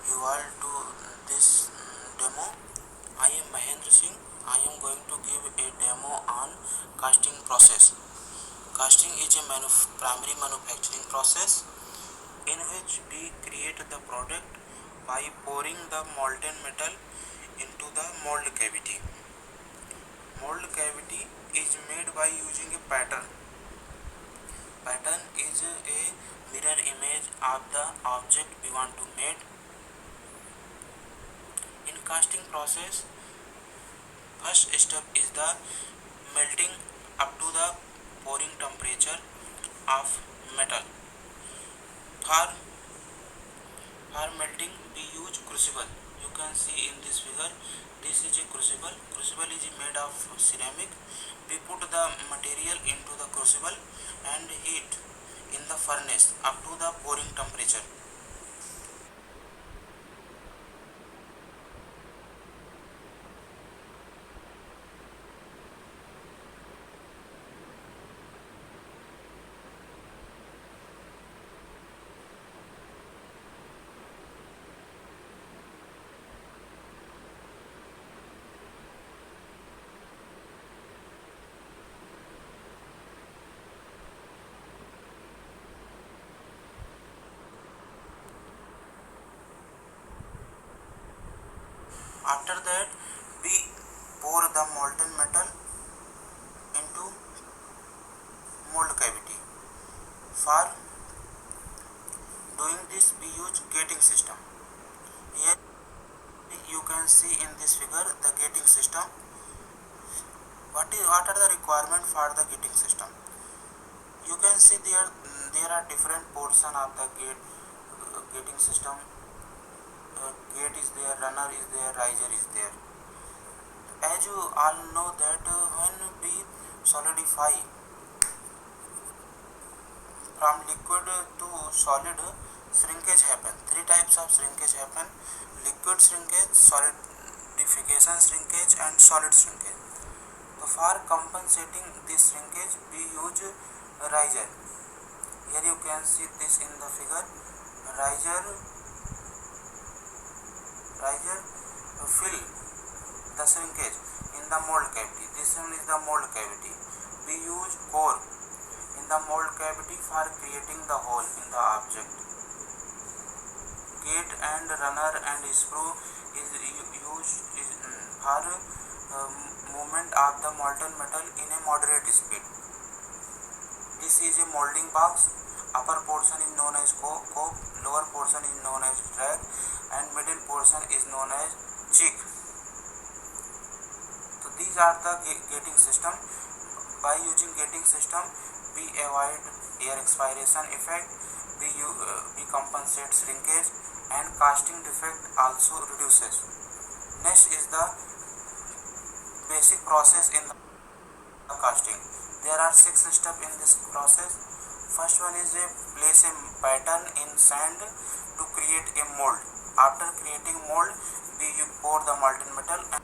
you all to this demo. I am Mahendra Singh. I am going to give a demo on casting process. Casting is a primary manufacturing process in which we create the product by pouring the molten metal into the mold cavity. Mold cavity is made by using a pattern. Pattern is a mirror image of the object we want to make. In casting process, first step is the melting up to the pouring temperature of metal. For melting we use crucible. You can see in this figure, this is a crucible. Crucible is made of ceramic. We put the material into the crucible and heat in the furnace up to the pouring temperature. After that, we pour the molten metal into mold cavity. For doing this, we use gating system. Here you can see in this figure the gating system. What are the requirement for the gating system? You can see there are different portion of the gating system. Gate is there, runner is there, riser is there. As you all know that when we solidify from liquid to solid, shrinkage happen. Three types of shrinkage happen: liquid shrinkage, solidification shrinkage and solid shrinkage. So for compensating this shrinkage we use riser. Here you can see this in the figure. Riser fill the shrinkage in the mold cavity. This one is the mold cavity. We use core in the mold cavity for creating the hole in the object. Gate and runner and screw is used for movement of the molten metal in a moderate speed. This is a molding box. Upper portion is known as cope, lower portion is known as drag, and middle portion is known as cheek. So these are the gating system. By using gating system, we avoid air expiration effect, we compensate shrinkage, and casting defect also reduces. Next is the basic process in the casting. There are 6 steps in this process. First one is place a pattern in sand to create a mold. After creating mold, we pour the molten metal and